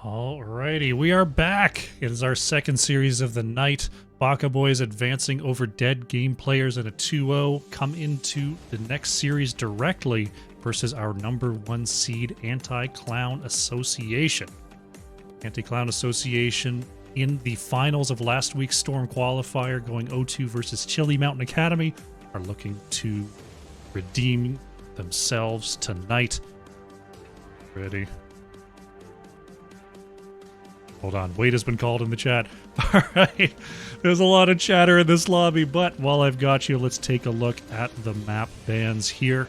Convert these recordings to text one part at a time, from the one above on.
Alrighty, we are back. It is our second series of the night. Baka Boys advancing over Dead Game Players in a 2-0. Come into the next series directly versus our number 1 seed Anti-Clown Association. Anti-Clown Association in the finals of last week's Storm Qualifier, going 0-2 versus Chili Mountain Academy, are looking to redeem themselves tonight. Ready? Hold on, wait has been called in the chat. Alright, there's a lot of chatter in this lobby, but while I've got you, let's take a look at the map bans here.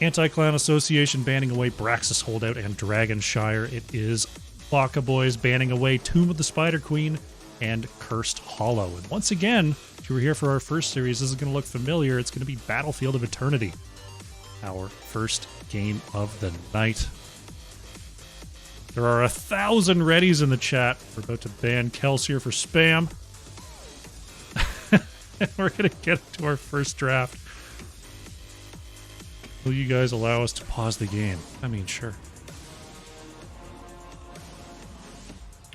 Anti-Clown Association banning away Braxis Holdout and Dragonshire. It is Baka Boys banning away Tomb of the Spider Queen and Cursed Hollow. And once again, if you were here for our first series, this is going to look familiar. It's going to be Battlefield of Eternity, our first game of the night. There are 1,000 readies in the chat. We're about to ban Kelsier for spam. We're going to get to our first draft. Will you guys allow us to pause the game? I mean, sure.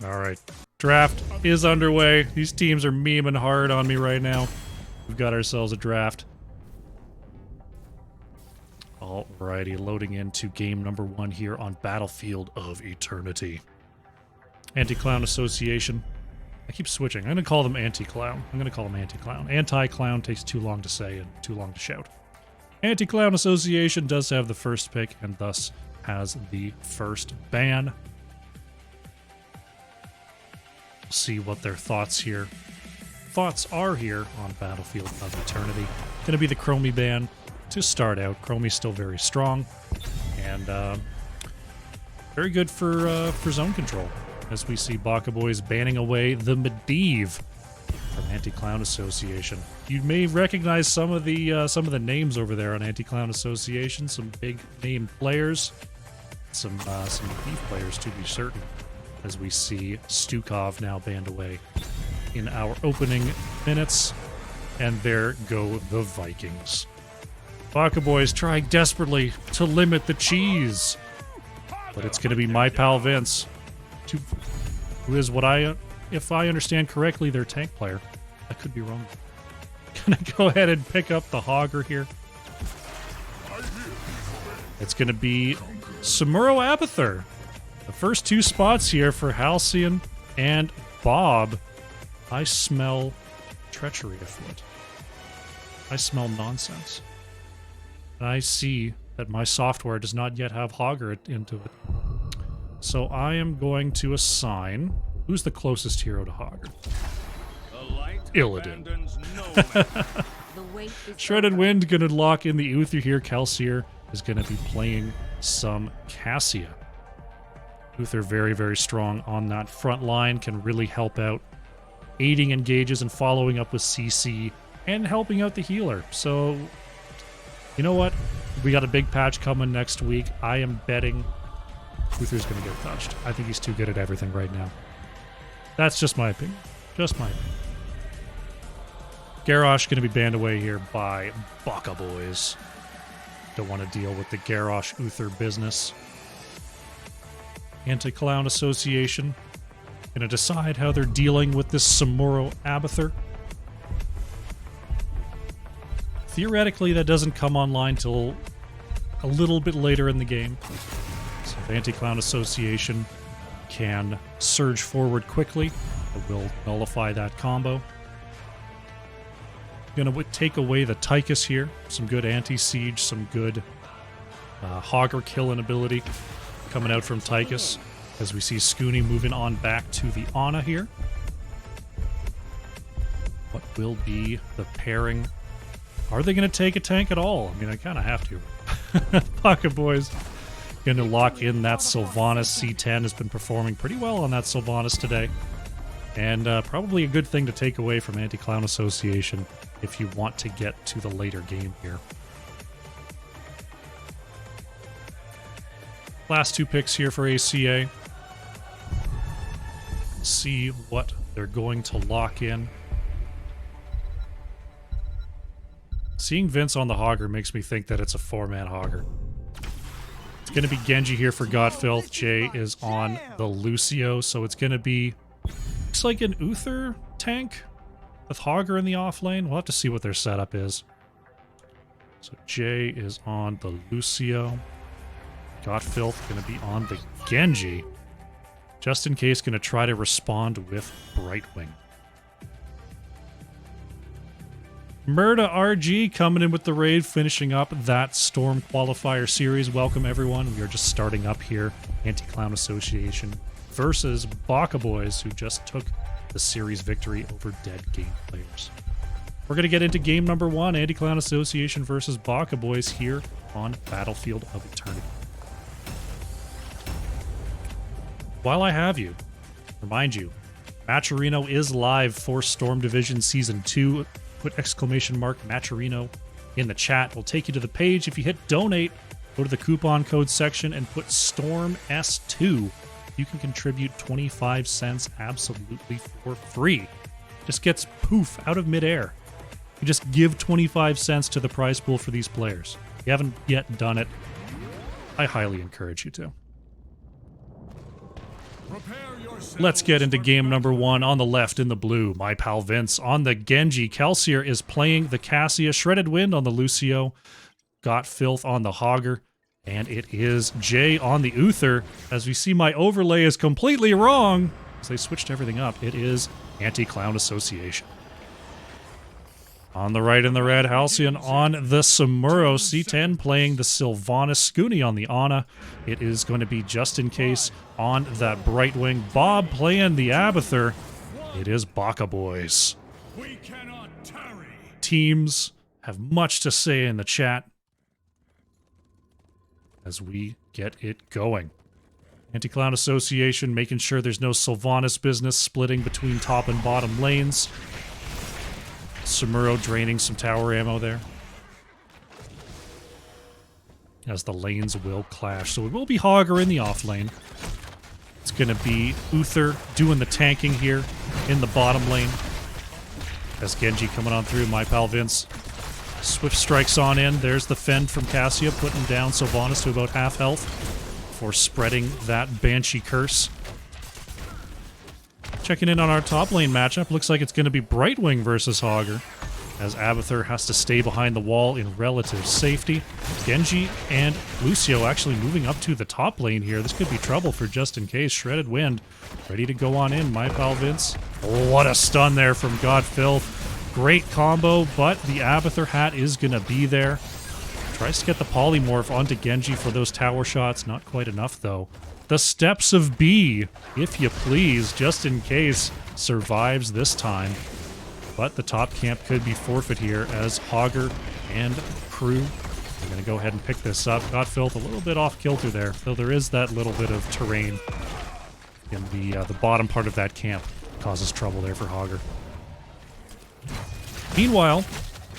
Alright. Draft is underway. These teams are memeing hard on me right now. We've got ourselves a draft. Alrighty, loading into game number 1 here on Battlefield of Eternity. Anti-Clown Association. I keep switching. I'm going to call them Anti-Clown. I'm going to call them Anti-Clown. Anti-Clown takes too long to say and too long to shout. Anti-Clown Association does have the first pick and thus has the first ban. We'll see what their thoughts are here on Battlefield of Eternity. Going to be the Chromie ban. To start out, Chromie's still very strong and very good for zone control. As we see Baka Boys banning away the Medivh from Anti-Clown Association. You may recognize some of the names over there on Anti-Clown Association. Some big name players, some Medivh players to be certain. As we see Stukov now banned away in our opening minutes, and there go the Vikings. Baka Boys trying desperately to limit the cheese. But it's going to be my pal Vince, who is if I understand correctly, their tank player. I could be wrong. Gonna go ahead and pick up the Hogger here. It's going to be Samuro Abathur. The first 2 spots here for Halcyon and Bob. I smell treachery afoot. I smell nonsense. And I see that my software does not yet have Hogger into it. So I am going to assign... Who's the closest hero to Hogger? Illidan. Shredded Wind going to lock in the Uther here. Kelsier is going to be playing some Cassia. Uther very, very strong on that front line. Can really help out aiding engages and following up with CC and helping out the healer. So... You know what? We got a big patch coming next week. I am betting Uther's going to get touched. I think he's too good at everything right now. That's just my opinion. Just my opinion. Garrosh going to be banned away here by Baka Boys. Don't want to deal with the Garrosh Uther business. Anti-Clown Association going to decide how they're dealing with this Samuro Abathur. Theoretically, that doesn't come online till a little bit later in the game. So if Anti-Clown Association can surge forward quickly, it will nullify that combo. Gonna take away the Tychus here. Some good anti-siege, some good Hogger killing ability coming out from Tychus. As we see Scooney moving on back to the Ana here. What will be the pairing? Are they going to take a tank at all? I mean, I kind of have to. Baka Boys going to lock in that Sylvanas. C10 has been performing pretty well on that Sylvanas today. And probably a good thing to take away from Anti-Clown Association if you want to get to the later game here. Last 2 picks here for ACA. See what they're going to lock in. Seeing Vince on the Hogger makes me think that it's a 4-man Hogger. It's going to be Genji here for Godfilth. Jay is on the Lucio, so it's going to be, looks like an Uther tank with Hogger in the off lane. We'll have to see what their setup is. So Jay is on the Lucio. Godfilth going to be on the Genji. Just in case, going to try to respond with Brightwing. Murda RG coming in with the raid, finishing up that Storm Qualifier series. Welcome, everyone. We are just starting up here. Anti-Clown Association versus Baka Boys, who just took the series victory over Dead Game Players. We're going to get into game number 1, Anti-Clown Association versus Baka Boys here on Battlefield of Eternity. While I have you, remind you, Matcherino is live for Storm Division Season 2. Put exclamation mark Matcherino in the chat. We'll take you to the page. If you hit donate, go to the coupon code section and put Storm S2. You can contribute 25 cents absolutely for free. Just gets poof out of midair. You just give 25 cents to the prize pool for these players. If you haven't yet done it, I highly encourage you to. Let's get into game number 1. On the left in the blue, my pal Vince. On the Genji, Kelsier is playing the Cassia. Shredded Wind on the Lucio. Godfilth on the Hogger. And it is Jay on the Uther. As we see, my overlay is completely wrong, because they switched everything up. It is Anti-Clown Association. On the right in the red, Halcyon on the Samuro. C10 playing the Sylvanas. Scooney on the Ana. It is going to be Just In Case on that Brightwing. Bob playing the Abathur. It is Baka Boys. We cannot tarry. Teams have much to say in the chat as we get it going. Anti-Clown Association making sure there's no Sylvanas business splitting between top and bottom lanes. Samuro draining some tower ammo there, as the lanes will clash. So it will be Hogger in the off lane. It's going to be Uther doing the tanking here in the bottom lane. As Genji coming on through, my pal Vince. Swift strikes on in. There's the fend from Cassia, putting down Sylvanas to about half health for spreading that Banshee curse. Checking in on our top lane matchup, looks like it's going to be Brightwing versus Hogger, as Abathur has to stay behind the wall in relative safety. Genji and Lucio actually moving up to the top lane here. This could be trouble for Just In Case. Shredded Wind ready to go on in, my pal Vince. Oh, what a stun there from Godfilth. Great combo, but the Abathur hat is going to be there. Tries to get the polymorph onto Genji for those tower shots. Not quite enough, though. The Steps of B, if you please. Just In Case survives this time. But the top camp could be forfeit here, as Hogger and crew are going to go ahead and pick this up. Godfilth a little bit off kilter there, though there is that little bit of terrain in the bottom part of that camp. Causes trouble there for Hogger. Meanwhile,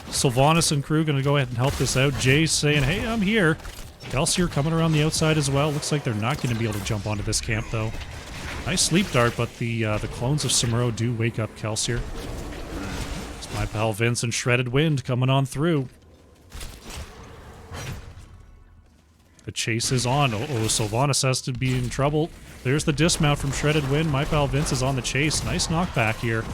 Sylvanas and crew going to go ahead and help this out. Jay's saying, hey, I'm here. Kelsier coming around the outside as well. Looks like they're not going to be able to jump onto this camp, though. Nice sleep dart, but the clones of Samuro do wake up Kelsier. It's my pal Vince and Shredded Wind coming on through. The chase is on. Sylvanas has to be in trouble. There's the dismount from Shredded Wind. My pal Vince is on the chase. Nice knockback here.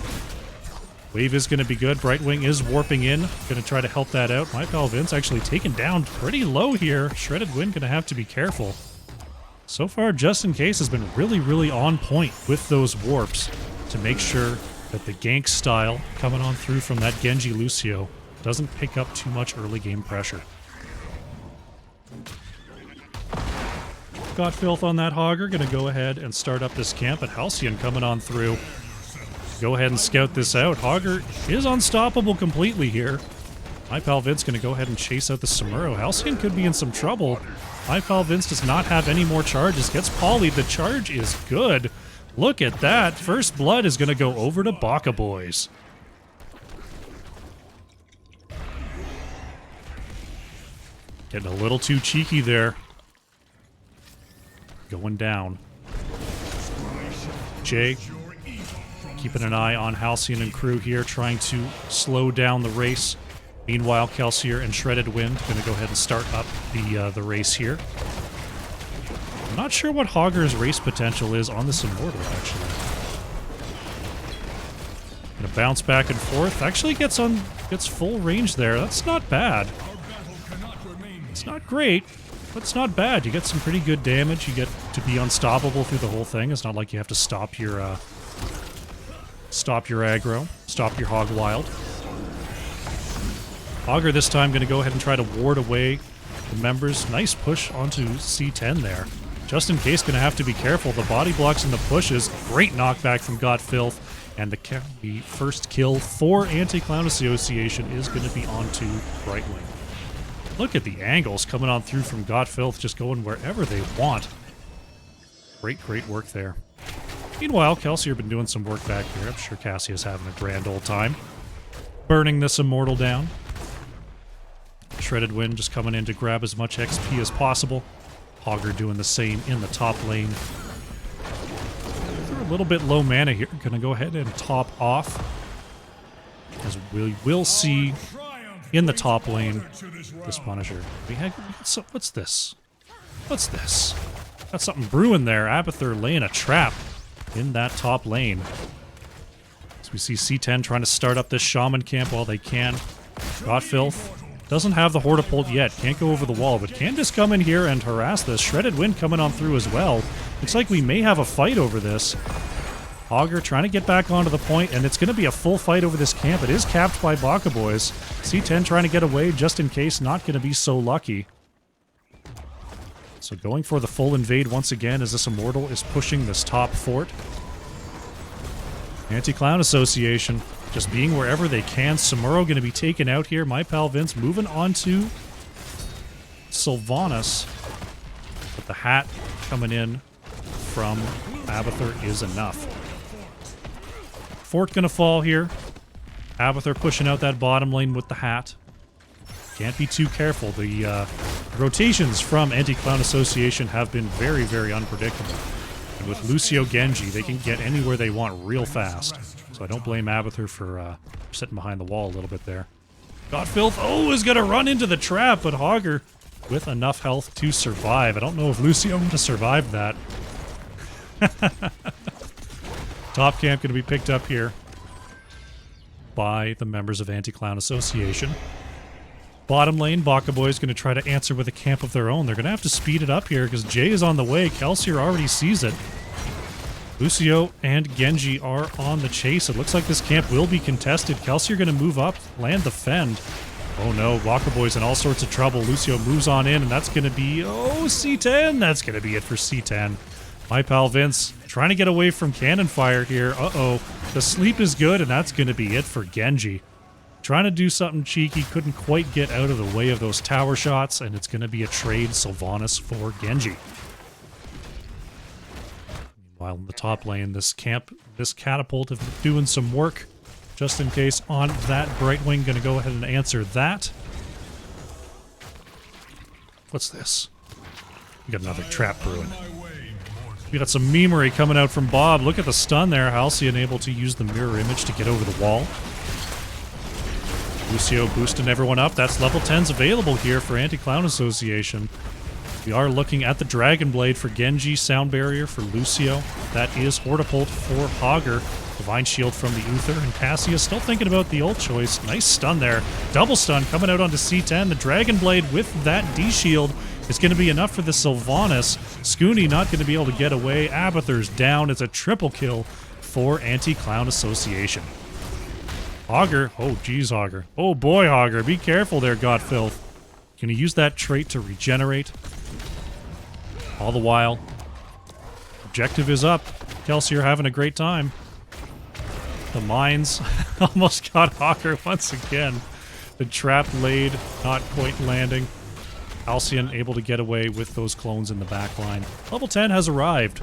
Wave is going to be good. Brightwing is warping in. Going to try to help that out. My pal Vince actually taken down pretty low here. Shredded Wind going to have to be careful. So far, Just In Case has been really, really on point with those warps to make sure that the gank style coming on through from that Genji Lucio doesn't pick up too much early game pressure. Godfilth on that Hogger. Going to go ahead and start up this camp. But Halcyon coming on through. Go ahead and scout this out. Hogger is unstoppable completely here. My pal Vince going to go ahead and chase out the Samuro. Halcyon could be in some trouble. My pal Vince does not have any more charges. Gets polyed. The charge is good. Look at that. First blood is going to go over to Baka Boys. Getting a little too cheeky there. Going down. Jay keeping an eye on Halcyon and crew here, trying to slow down the race. Meanwhile, Kelsier and Shredded Wind going to go ahead and start up the race here. I'm not sure what Hogger's race potential is on this Immortal, actually. Gonna bounce back and forth. Actually gets full range there. That's not bad. It's not great, but it's not bad. You get some pretty good damage. You get to be unstoppable through the whole thing. It's not like you have to stop your aggro, stop your Hog Wild. Hogger this time going to go ahead and try to ward away the members. Nice push onto C10 there. Just in case, going to have to be careful. The body blocks and the pushes. Great knockback from Got Filth. And the first kill for Anti-Clown Association is going to be onto Brightwing. Look at the angles coming on through from Got Filth, just going wherever they want. Great work there. Meanwhile, Kelsier been doing some work back here. I'm sure Cassia's having a grand old time. Burning this Immortal down. Shredded Wind just coming in to grab as much XP as possible. Hogger doing the same in the top lane. They're a little bit low mana here. Gonna go ahead and top off. As we will see in the top lane, this Punisher. What's this? What's this? Got something brewing there. Abathur laying a trap in that top lane. As we see C10 trying to start up this Shaman camp while they can. Got Filth. Doesn't have the Hortapult yet. Can't go over the wall, but can just come in here and harass this. Shredded Wind coming on through as well. Looks like we may have a fight over this. Hogger trying to get back onto the point, and it's going to be a full fight over this camp. It is capped by Baka Boys. C10 trying to get away just in case. Not going to be so lucky. So going for the full invade once again as this Immortal is pushing this top fort. Anti-Clown Association just being wherever they can. Samuro going to be taken out here. My pal Vince moving on to Sylvanas. But the hat coming in from Abathur is enough. Fort going to fall here. Abathur pushing out that bottom lane with the hat. Can't be too careful. The rotations from Anti-Clown Association have been very unpredictable. And with Lucio Genji, they can get anywhere they want real fast. So I don't blame Abathur for sitting behind the wall a little bit there. Got Filth, is going to run into the trap, but Hogger with enough health to survive. I don't know if Lucio would have survived that. Top camp going to be picked up here by the members of Anti-Clown Association. Bottom lane, Baka Boys going to try to answer with a camp of their own. They're going to have to speed it up here because Jay is on the way. Kelsier already sees it. Lucio and Genji are on the chase. It looks like this camp will be contested. Kelsier going to move up, land the fend. Oh no, Baka Boys in all sorts of trouble. Lucio moves on in, and that's going to be, C10. That's going to be it for C10. My pal Vince trying to get away from cannon fire here. The sleep is good, and that's going to be it for Genji. Trying to do something cheeky, couldn't quite get out of the way of those tower shots, and it's going to be a trade Sylvanas for Genji. Meanwhile, in the top lane, this catapult is doing some work, just in case on that Brightwing. Going to go ahead and answer that. What's this? We got another trap brewing. We got some memery coming out from Bob. Look at the stun there. Halcyon able to use the mirror image to get over the wall. Lucio boosting everyone up. That's level 10s available here for Anti-Clown Association. We are looking at the Dragon Blade for Genji, Sound Barrier for Lucio. That is Hortapult for Hogger. Divine Shield from the Uther, and Cassia still thinking about the ult choice. Nice stun there. Double stun coming out onto C10. The Dragon Blade with that D-Shield is going to be enough for the Sylvanas. Scooney not going to be able to get away. Abathur's down. It's a triple kill for Anti-Clown Association. Hogger. Oh, geez, Hogger. Oh, boy, Hogger. Be careful there, Got Filth. Can you use that trait to regenerate? All the while, objective is up. Kelsier having a great time. The mines almost got Hogger once again. The trap laid, not quite landing. Halcyon able to get away with those clones in the back line. Level 10 has arrived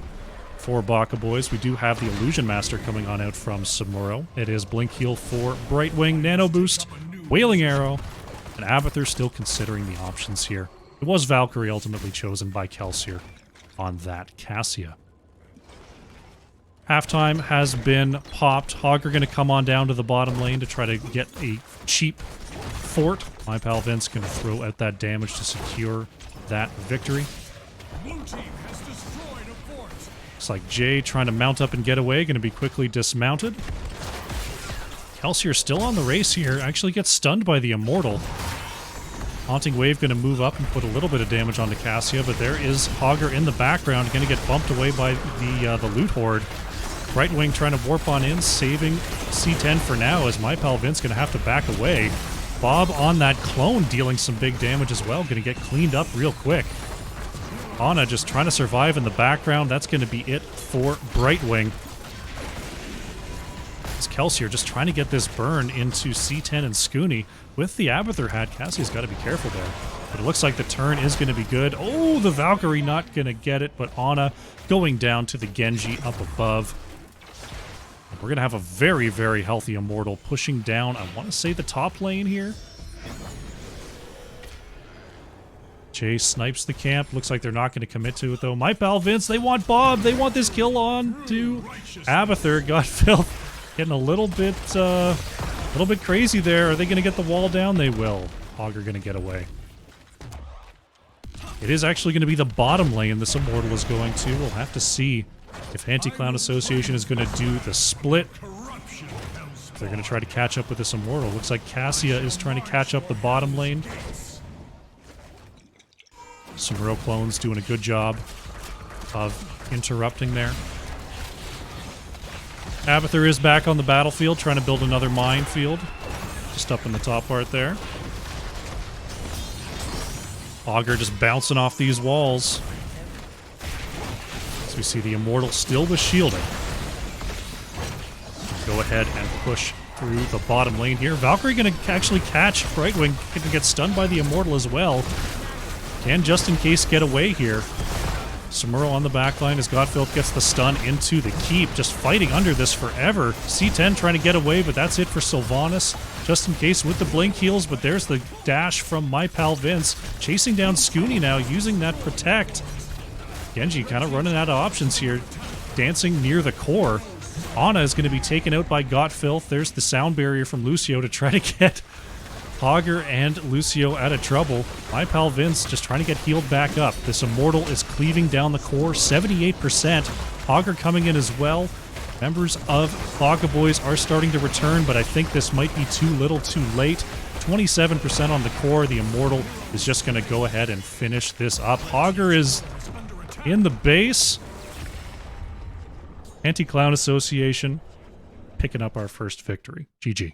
for Baka Boys. We do have the Illusion Master coming on out from Samuro. It is Blink Heal for Brightwing, Nano Boost, Wailing Arrow, and Abathur still considering the options here. It was Valkyrie ultimately chosen by Kelsier on that Cassia. Halftime has been popped. Hogger going to come on down to the bottom lane to try to get a cheap fort. My pal Vince going to throw out that damage to secure that victory. Blue team has like Jay trying to mount up and get away, going to be quickly dismounted. Kelsier still on the race here, actually gets stunned by the Immortal. Haunting Wave going to move up and put a little bit of damage onto Cassia, but there is Hogger in the background, going to get bumped away by the Loot Horde. Brightwing trying to warp on in, saving C10 for now, as my pal Vince going to have to back away. Bob on that clone dealing some big damage as well, going to get cleaned up real quick. Anna just trying to survive in the background. That's going to be it for Brightwing. As Kelsier just trying to get this burn into C10 and Scooney. With the Abathur hat, Cassie's got to be careful there. But it looks like the turn is going to be good. Oh, the Valkyrie not going to get it, but Anna going down to the Genji up above. We're going to have a very, very healthy Immortal pushing down, I want to say, the top lane here. Jay snipes the camp. Looks like they're not going to commit to it, though. My pal Vince, they want Bob. They want this kill on to Abathur. Got Filth getting a little bit crazy there. Are they going to get the wall down? They will. Hogger going to get away. It is actually going to be the bottom lane this Immortal is going to. We'll have to see if Anti-Clown Association is going to do the split. They're going to try to catch up with this Immortal. Looks like Cassia is trying to catch up the bottom lane. Some real clones doing a good job of interrupting there. Abathur is back on the battlefield, trying to build another minefield. Just up in the top part there. Augur just bouncing off these walls. As we see the Immortal still with shielding. Go ahead and push through the bottom lane here. Valkyrie going to actually catch Brightwing. Going to get stunned by the Immortal as well. Can just in case get away here. Samuro on the backline as Godfilth gets the stun into the keep. Just fighting under this forever. C10 trying to get away, but that's it for Sylvanas. Just in case with the blink heals, but there's the dash from my pal Vince. Chasing down Scooney now, using that protect. Genji kind of running out of options here. Dancing near the core. Anna is going to be taken out by Godfilth. There's the sound barrier from Lucio to try to get Hogger and Lucio out of trouble. My pal Vince just trying to get healed back up. This Immortal is cleaving down the core, 78%. Hogger coming in as well. Members of Baka Boys are starting to return, but I think this might be too little too late. 27% on the core. The Immortal is just going to go ahead and finish this up. Hogger is in the base. Anti-Clown Association picking up our first victory. GG.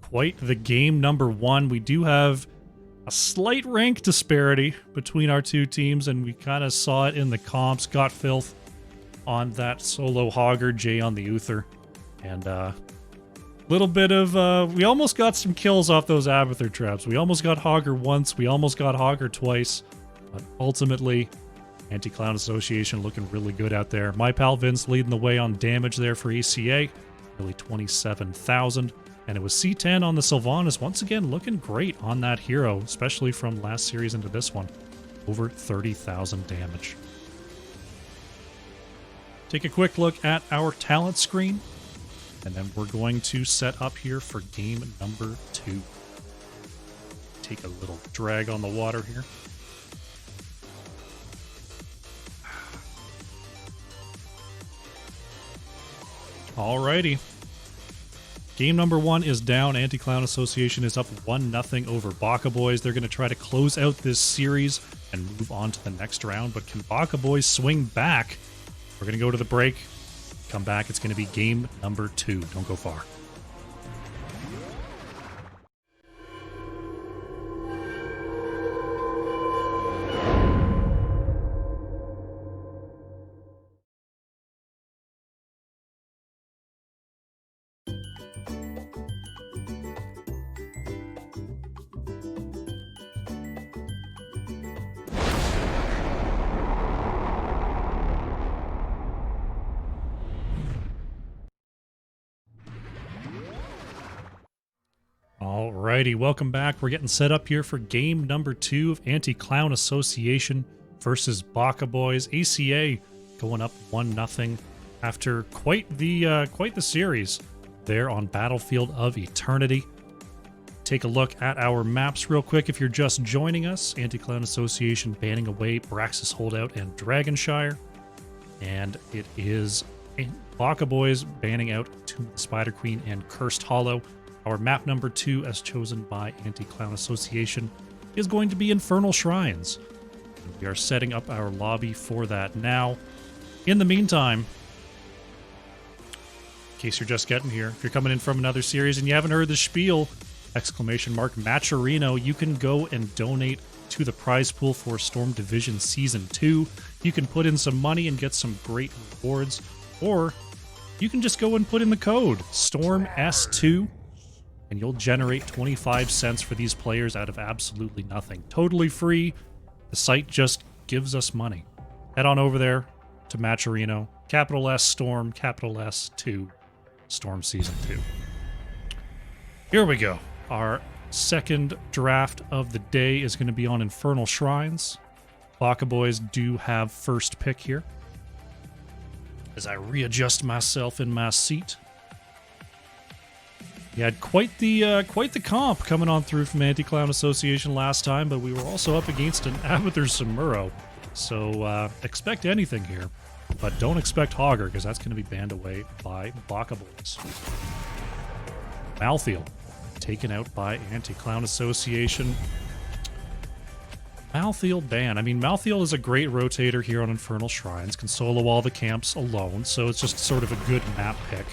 Quite the game number one. We do have a slight rank disparity between our two teams, and we kind of saw it in the comps. Got Filth on that solo Hogger, Jay on the Uther, and little bit of we almost got some kills off those Abathur traps. We almost got Hogger once, we almost got Hogger twice, but ultimately Anti-Clown Association looking really good out there. My pal Vince leading the way on damage there for ACA, really 27,000. And it was C10 on the Sylvanas, once again looking great on that hero, especially from last series into this one. Over 30,000 damage. Take a quick look at our talent screen, and then we're going to set up here for game number 2. Take a little drag on the water here. Alrighty. Game number 1 is down. Anti-Clown Association is up 1-0 over Baka Boys. They're going to try to close out this series and move on to the next round. But can Baka Boys swing back? We're going to go to the break. Come back. It's going to be game number 2. Don't go far. Alrighty, welcome back. We're getting set up here for game number 2 of Anti-Clown Association versus Baka Boys. ACA going up 1-0 after quite the series there on Battlefield of Eternity. take a look at our maps real quick if you're just joining us. Anti-Clown Association banning away Braxis Holdout and Dragonshire. And it is Baka Boys banning out Tomb of the Spider Queen and Cursed Hollow. Our map number 2, as chosen by Anti-Clown Association, is going to be Infernal Shrines. And we are setting up our lobby for that now. In the meantime, in case you're just getting here, if you're coming in from another series and you haven't heard the spiel, ! Matcherino, you can go and donate to the prize pool for Storm Division Season 2. You can put in some money and get some great rewards, or you can just go and put in the code STORMS2 and you'll generate 25 cents for these players out of absolutely nothing. Totally free. The site just gives us money. Head on over there to Matcherino, capital S Storm, capital S2, Storm Season 2. Here we go. Our second draft of the day is going to be on Infernal Shrines. Baka Boys do have first pick here. As I readjust myself in my seat. You had quite the comp coming on through from Anti-Clown Association last time, but we were also up against an Abathur Samuro. So expect anything here, but don't expect Hogger, because that's going to be banned away by Baka Boys. Malthael, taken out by Anti-Clown Association. Malthael ban. I mean, Malthael is a great rotator here on Infernal Shrines, can solo all the camps alone, so it's just sort of a good map pick.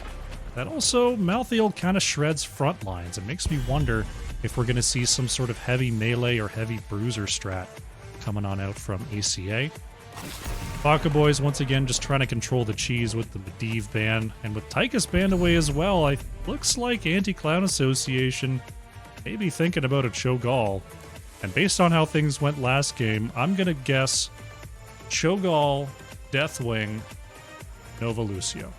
That also, Malthael kind of shreds front lines. It makes me wonder if we're going to see some sort of heavy melee or heavy bruiser strat coming on out from ACA. Baka Boys, once again, just trying to control the cheese with the Medivh ban, and with Tychus banned away as well, looks like Anti-Clown Association may be thinking about a Cho'Gall. And based on how things went last game, I'm going to guess Cho'Gall, Deathwing, Nova Lucio.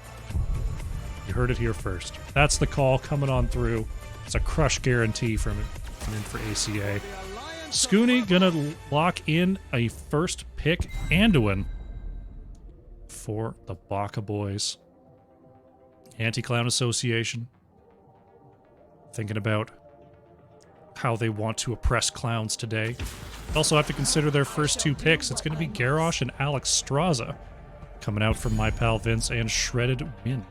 You heard it here first. That's the call coming on through. It's a crush guarantee from in for ACA. Scooney gonna lock in a first pick Anduin for the Baka Boys. Anti-Clown Association thinking about how they want to oppress clowns today. Also have to consider their first two picks. It's going to be Garrosh and Alex Straza coming out from my pal Vince and Shredded Wind.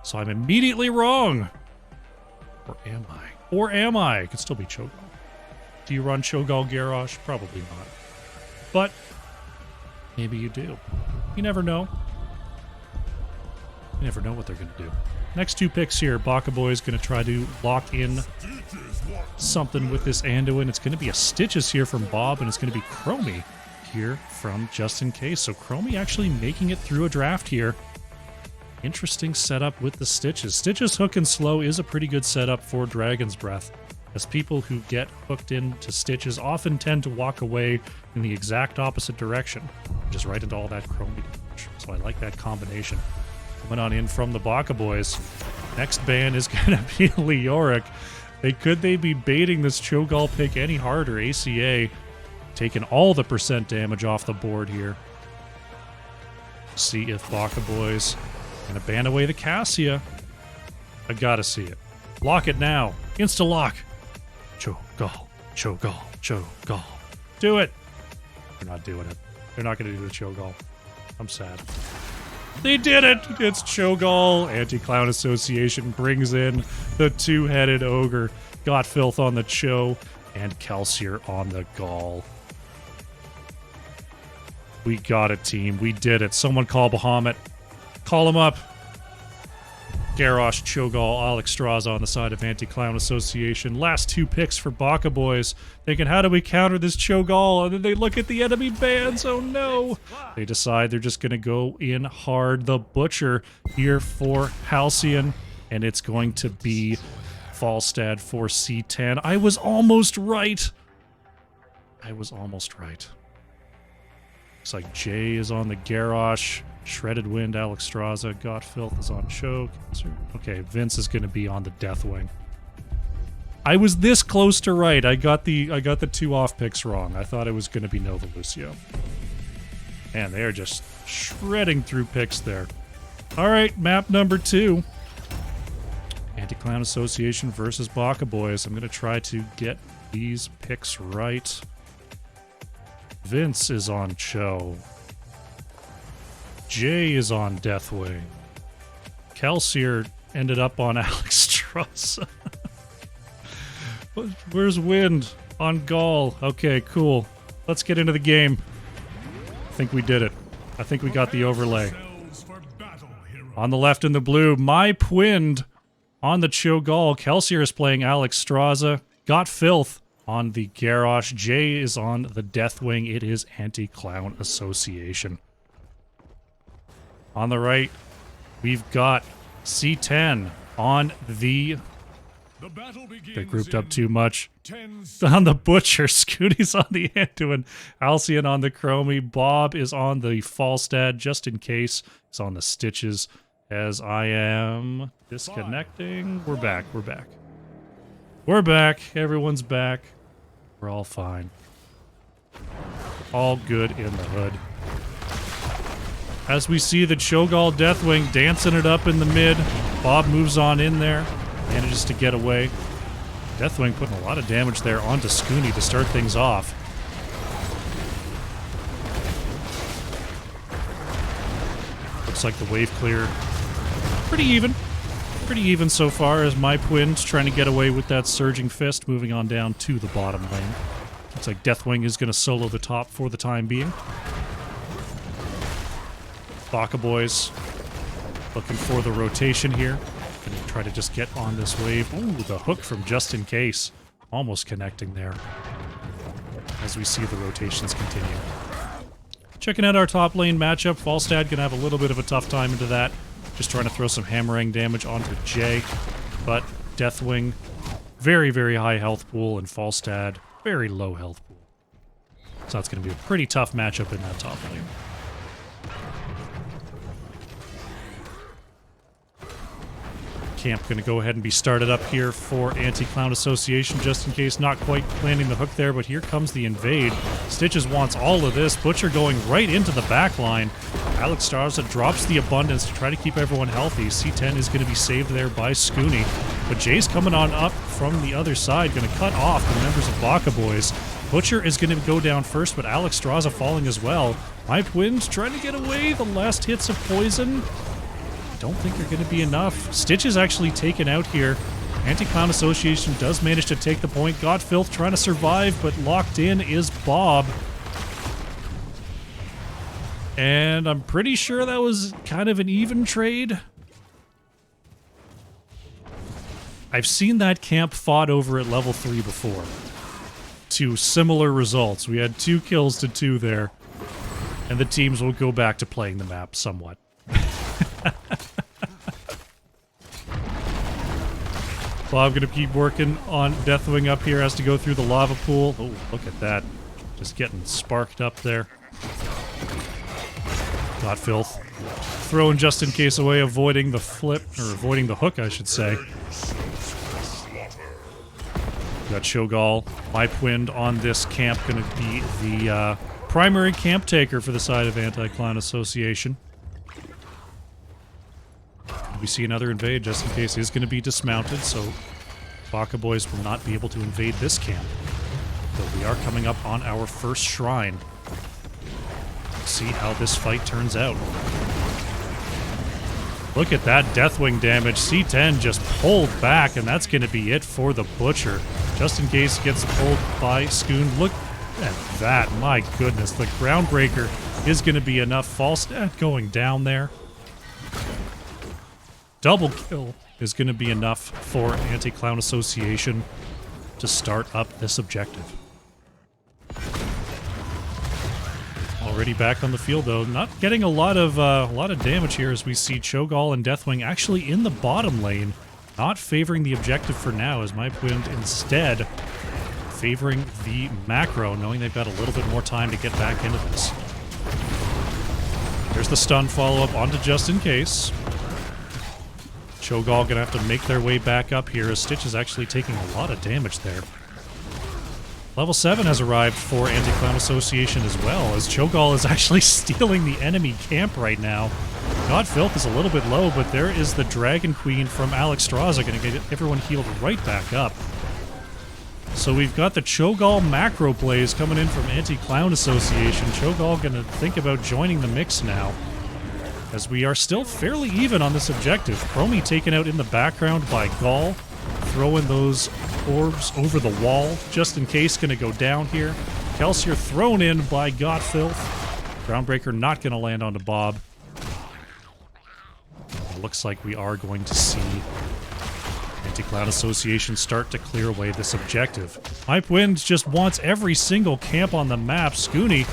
So I'm immediately wrong. Or am I? Or am I? It could still be Cho'Gall. Do you run Cho'Gall Garrosh? Probably not. But maybe you do. You never know. You never know what they're going to do. Next two picks here. Baka Boy's going to try to lock in something with this Anduin. It's going to be a Stitches here from Bob, and it's going to be Chromie here from Just In Case. So Chromie actually making it through a draft here. Interesting setup with the Stitches. Stitches Hook and Slow is a pretty good setup for Dragon's Breath, as people who get hooked into Stitches often tend to walk away in the exact opposite direction, just right into all that Chromie damage. So I like that combination. Coming on in from the Baka Boys. Next ban is going to be Leoric. Could they be baiting this Cho'Gall pick any harder? ACA taking all the percent damage off the board here. See if Baka Boys going to ban away the Cassia. I gotta see it. Lock it now. Insta-lock. Cho'Gall. Cho'Gall. Cho'Gall. Do it. They're not doing it. They're not going to do the Cho'Gall. I'm sad. They did it! It's Cho'Gall. Anti-Clown Association brings in the two-headed ogre. Got Filth on the Cho, and Kelsier on the Gall. We got it, team. We did it. Someone call Bahamut. Call him up. Garrosh, Cho'Gall, Alex Straza on the side of Anti-Clown Association. Last two picks for Baka Boys. Thinking, how do we counter this Cho'Gall? And then they look at the enemy bans. Oh no! They decide they're just going to go in hard. The Butcher here for Halcyon. And it's going to be Falstad for C10. I was almost right. Looks like Jay is on the Garrosh. Shredded Wind, Alex Straza, Got Filth is on Choke. Okay, Vince is going to be on the Deathwing. I was this close to right. I got the two off picks wrong. I thought it was going to be Nova Lucio. Man, they are just shredding through picks there. All right, map number 2. Anti-Clown Association versus Baka Boys. I'm going to try to get these picks right. Vince is on Cho. Jay is on Deathwing. Kelsier ended up on Alex Truss. Where's Wind? On Gall. Okay, cool. Let's get into the game. I think we did it. I think we got the overlay. On the left in the blue, My Pwind on the Cho'Gall. Kelsier is playing Alex Straza. Got Filth on the Garrosh. Jay is on the Deathwing. It is Anti-Clown Association. On the right, we've got C10 on the... They grouped up too much. On the Butcher, Scooty's on the Anduin, Alcyon on the Chromie, Bob is on the Falstad, just in case. Is on the Stitches. As I am disconnecting. We're back, we're back. We're back, everyone's back. We're all fine. All good in the hood. As we see the Cho'Gall Deathwing dancing it up in the mid. Bob moves on in there. Manages to get away. Deathwing putting a lot of damage there onto Scooney to start things off. Looks like the wave clear. Pretty even. Pretty even so far as My Pwind's trying to get away with that Surging Fist, moving on down to the bottom lane. Looks like Deathwing is going to solo the top for the time being. Baka Boys looking for the rotation here. Gonna try to just get on this wave. Ooh, the hook from Just In Case. Almost connecting there. As we see the rotations continue. Checking out our top lane matchup. Falstad gonna have a little bit of a tough time into that. Just trying to throw some hammering damage onto Jay. But Deathwing, very, very high health pool, and Falstad, very low health pool. So that's gonna be a pretty tough matchup in that top lane. Camp going to go ahead and be started up here for Anti-Clown Association, just in case. Not quite landing the hook there, but here comes the invade. Stitches wants all of this. Butcher going right into the back line. Alex Starza drops the abundance to try to keep everyone healthy. C10 is going to be saved there by Scooney. But Jay's coming on up from the other side, going to cut off the members of Baka Boys. Butcher is going to go down first, but Alex Straza falling as well. My Pwind's trying to get away. The last hits of poison. Don't think they're going to be enough. Stitch is actually taken out here. Anti-Clown Association does manage to take the point. Got Filth trying to survive, but locked in is Bob. And I'm pretty sure that was kind of an even trade. I've seen that camp fought over at level 3 before. To similar results. We had 2 kills to 2 there. And the teams will go back to playing the map somewhat. Bob gonna keep working on Deathwing up here, has to go through the lava pool. Oh, look at that. Just getting sparked up there. Got Filth. Throwing Just In Case away, avoiding the flip, or avoiding the hook, I should say. Got Cho'Gall. My Pwind on this camp, gonna be the primary camp taker for the side of Anti-Clown Association. We see another invade. Just In Case is going to be dismounted, so Baka Boys will not be able to invade this camp. But we are coming up on our first shrine. Let's see how this fight turns out. Look at that Deathwing damage. C10 just pulled back, and that's going to be it for the Butcher. Just In Case gets pulled by Scoon. Look at that. My goodness. The Groundbreaker is going to be enough. Falstad going down there. Double kill is going to be enough for Anti-Clown Association to start up this objective. Already back on the field, though. Not getting a lot of damage here as we see Cho'Gall and Deathwing actually in the bottom lane. Not favoring the objective for now, as My Pwind instead favoring the macro, knowing they've got a little bit more time to get back into this. There's the stun follow-up onto Just In Case. Cho'Gall gonna have to make their way back up here as Stitch is actually taking a lot of damage there. Level 7 has arrived for Anti-Clown Association as well, as Cho'Gall is actually stealing the enemy camp right now. God Filth is a little bit low, but there is the Dragon Queen from Alexstrasza going to get everyone healed right back up. So we've got the Cho'Gall macro plays coming in from Anti-Clown Association. Cho'Gall going to think about joining the mix now, as we are still fairly even on this objective. Chromie taken out in the background by Gall, throwing those orbs over the wall, just in case, going to go down here. Kelsier thrown in by Godfilth. Groundbreaker not going to land onto Bob. It looks like we are going to see Anti-Clown Association start to clear away this objective. Wind just wants every single camp on the map. Scooney,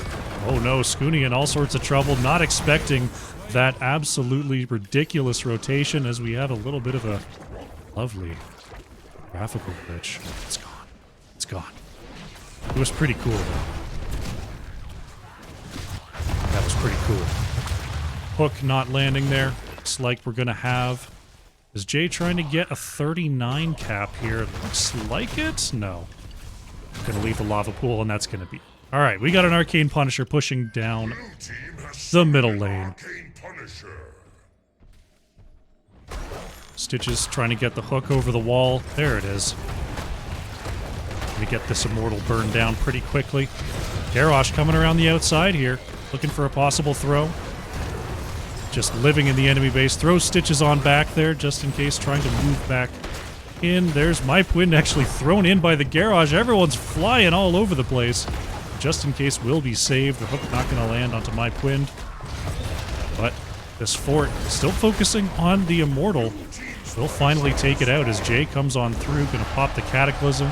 oh no, Scooney in all sorts of trouble, not expecting that absolutely ridiculous rotation, as we have a little bit of a lovely graphical glitch. It's gone. It's gone. It was pretty cool, though. That was pretty cool. Hook not landing there. Looks like we're going to have... Is Jay trying to get a 39 cap here? Looks like it. No. Going to leave the lava pool, and that's going to be... Alright, we got an Arcane Punisher pushing down the middle lane. Stitches trying to get the hook over the wall. There it is. Gonna get this Immortal burned down pretty quickly. Garrosh coming around the outside here, looking for a possible throw. Just living in the enemy base. Throws Stitches on back there, just in case, trying to move back in. There's Wind actually thrown in by the Garrosh. Everyone's flying all over the place. Just in case will be saved. The hook not going to land onto Wind. But this fort still focusing on the Immortal. Will finally take it out as Jay comes on through. Going to pop the Cataclysm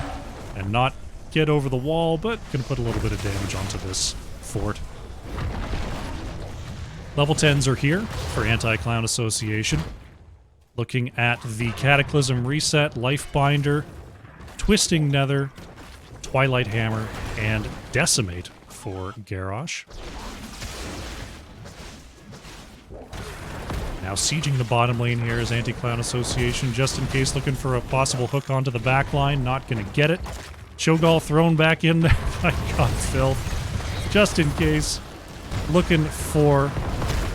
and not get over the wall, but going to put a little bit of damage onto this fort. Level 10s are here for Anti-Clown Association. Looking at the Cataclysm Reset, Lifebinder, Twisting Nether, Twilight Hammer, and Decimate for Garrosh. Now sieging the bottom lane here is Anti-Clown Association, just in case, looking for a possible hook onto the back line. Not going to get it. Cho'Gall thrown back in there by Godfilth, just in case. Looking for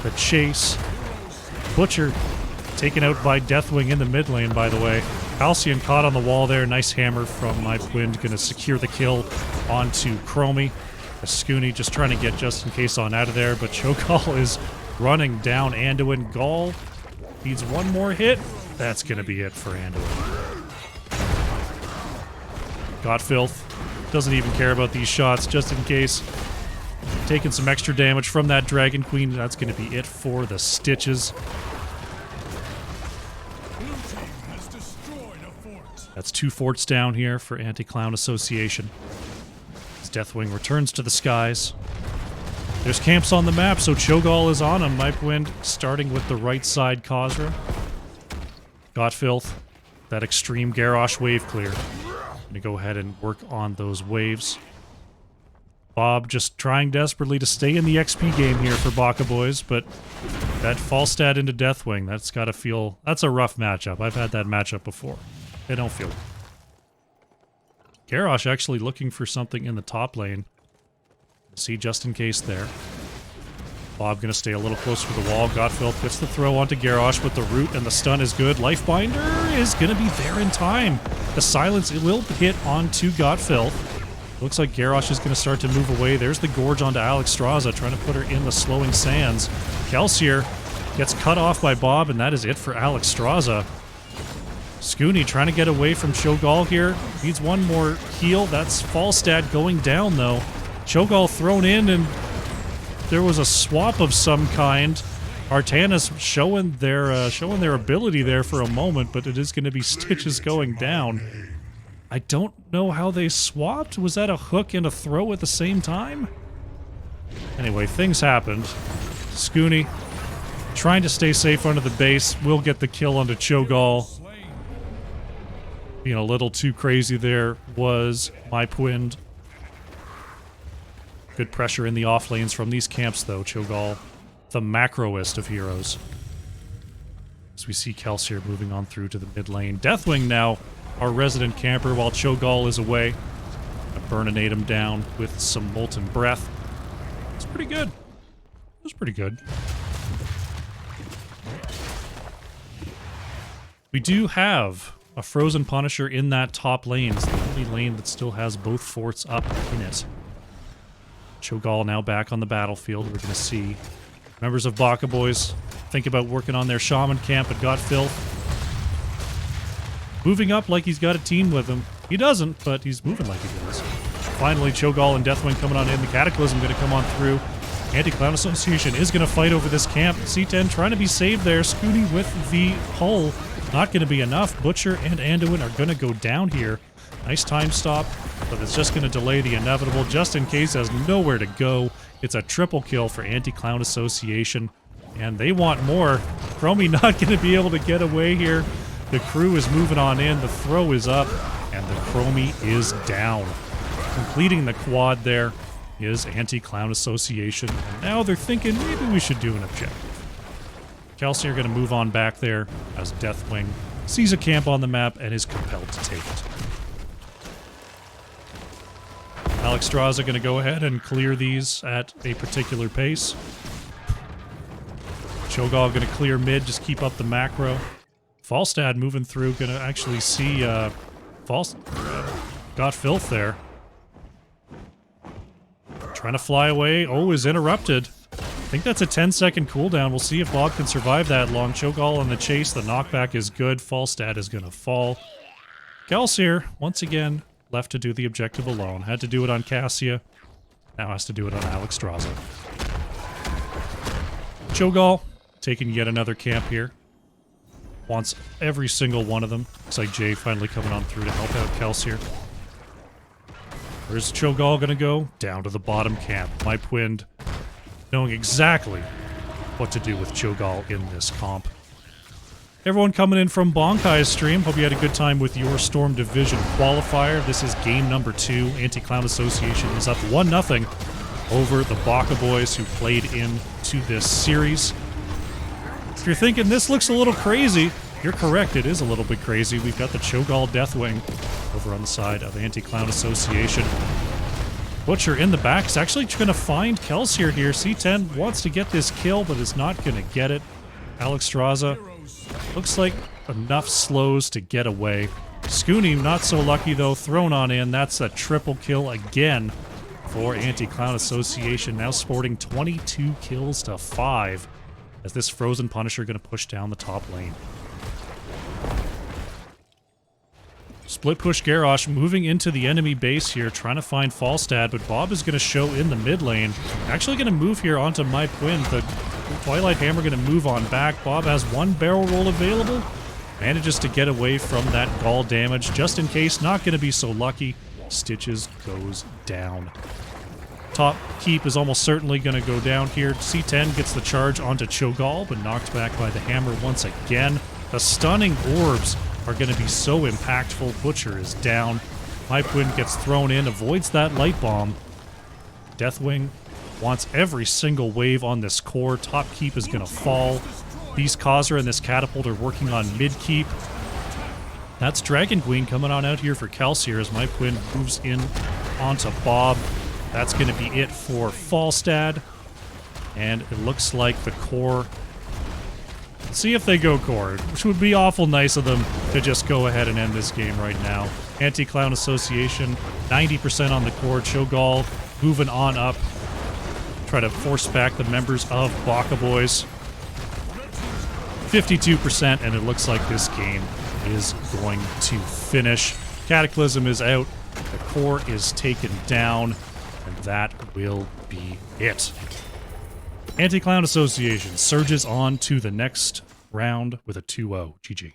the chase. Butcher taken out by Deathwing in the mid lane, by the way. Halcyon caught on the wall there. Nice hammer from Wind. Going to secure the kill onto Chromie. Scooney just trying to get just in case on out of there, but Cho'Gall is running down Anduin. Gall needs one more hit. That's going to be it for Anduin. Godfilth doesn't even care about these shots, just in case. Taking some extra damage from that Dragon Queen. That's going to be it for the Stitches. That's 2 forts down here for Anti-Clown Association. As Deathwing returns to the skies. There's camps on the map, so Cho'Gall is on him. Wind starting with the right side Khazra. Godfilth, that extreme Garrosh wave clear. Gonna go ahead and work on those waves. Bob just trying desperately to stay in the XP game here for Baka boys, but that Falstad into Deathwing, that's gotta feel... That's a rough matchup. I've had that matchup before. They don't feel good. Garrosh actually looking for something in the top lane. See just in case there. Bob gonna stay a little closer to the wall. Godfilth gets the throw onto Garrosh, but the root and the stun is good. Lifebinder is gonna be there in time. The silence, it will hit onto Godfilth. Looks like Garrosh is gonna start to move away. There's the Gorge onto Alexstrasza, trying to put her in the slowing sands. Kelsier gets cut off by Bob, and that is it for Alexstrasza. Scooney trying to get away from Cho'Gall here. Needs one more heal. That's Falstad going down, though. Cho'Gall thrown in, and there was a swap of some kind. Artanis showing their ability there for a moment, but it is going to be Stitches going down. I don't know how they swapped. Was that a hook and a throw at the same time? Anyway, things happened. Scooney trying to stay safe under the base. Will get the kill onto Cho'Gall. Being a little too crazy there was Wind. Good pressure in the off lanes from these camps, though. Cho'Gall, the macroist of heroes. As we see Kelsier moving on through to the mid lane. Deathwing now, our resident camper, while Cho'Gall is away. Burninate him down with some Molten Breath. It's pretty good. It was pretty good. We do have a Frozen Punisher in that top lane. It's the only lane that still has both forts up in it. Cho'Gall now back on the battlefield. We're going to see members of Baka Bois think about working on their shaman camp at Got Filth. Moving up like he's got a team with him. He doesn't, but he's moving like he does. Finally, Cho'Gall and Deathwing coming on in. The Cataclysm going to come on through. Anti-Clown Association is going to fight over this camp. C10 trying to be saved there. Scooty with the hull. Not going to be enough. Butcher and Anduin are going to go down here. Nice time stop, but it's just going to delay the inevitable. Just in case has nowhere to go. It's a triple kill for Anti-Clown Association, and they want more. Chromie not going to be able to get away here. The crew is moving on in. The throw is up, and the Chromie is down. Completing the quad there is Anti-Clown Association. And now they're thinking maybe we should do an objective. Kelsey are going to move on back there as Deathwing sees a camp on the map and is compelled to take it. Alex Straws are going to go ahead and clear these at a particular pace. Cho'Gall going to clear mid, just keep up the macro. Falstad moving through, going to actually see got Filth there. Trying to fly away. Oh, is interrupted. I think that's a 10-second cooldown. We'll see if Bob can survive that long. Cho'Gall on the chase. The knockback is good. Falstad is going to fall. Kelsier, once again, left to do the objective alone. Had to do it on Cassia. Now has to do it on Alex Straza. Cho'Gall taking yet another camp here. Wants every single one of them. Looks like Jay finally coming on through to help out Kelsier. Where's Cho'Gall gonna go? Down to the bottom camp. Mypwind knowing exactly what to do with Cho'Gall in this comp. Everyone coming in from Bonkai's stream. Hope you had a good time with your Storm Division qualifier. This is game number 2. Anti-Clown Association is up 1-0 over the Baka Boys who played into this series. If you're thinking this looks a little crazy, you're correct. It is a little bit crazy. We've got the Cho'Gall Deathwing over on the side of Anti-Clown Association. Butcher in the back is actually going to find Kelsier here. C10 wants to get this kill, but is not going to get it. Alex Straza looks like enough slows to get away. Scooty not so lucky though, thrown on in. That's a triple kill again for Anti-Clown Association. Now sporting 22 kills to 5 as this Frozen Punisher going to push down the top lane. Split push Garrosh moving into the enemy base here, trying to find Falstad, but Bob is going to show in the mid lane. Actually going to move here onto Mypwind. The Twilight Hammer going to move on back. Bob has one barrel roll available. Manages to get away from that gall damage. Just in case, not going to be so lucky. Stitches goes down. Top keep is almost certainly going to go down here. C10 gets the charge onto Cho'Gall, but knocked back by the hammer once again. The stunning orbs are going to be so impactful. Butcher is down. Mypwind gets thrown in, avoids that light bomb. Deathwing wants every single wave on this core. Top keep is going to fall. These Khazra and this Catapult are working on mid keep. That's Dragon Queen coming on out here for Kelsier as Mypwind moves in onto Bob. That's going to be it for Falstad. And it looks like the core... Let's see if they go core, which would be awful nice of them to just go ahead and end this game right now. Anti-Clown Association, 90% on the core. Cho'Gall moving on up. Try to force back the members of Baka Boys. 52%, and it looks like this game is going to finish. Cataclysm is out. The core is taken down. And that will be it. Anti-Clown Association surges on to the next round with a 2-0. GG.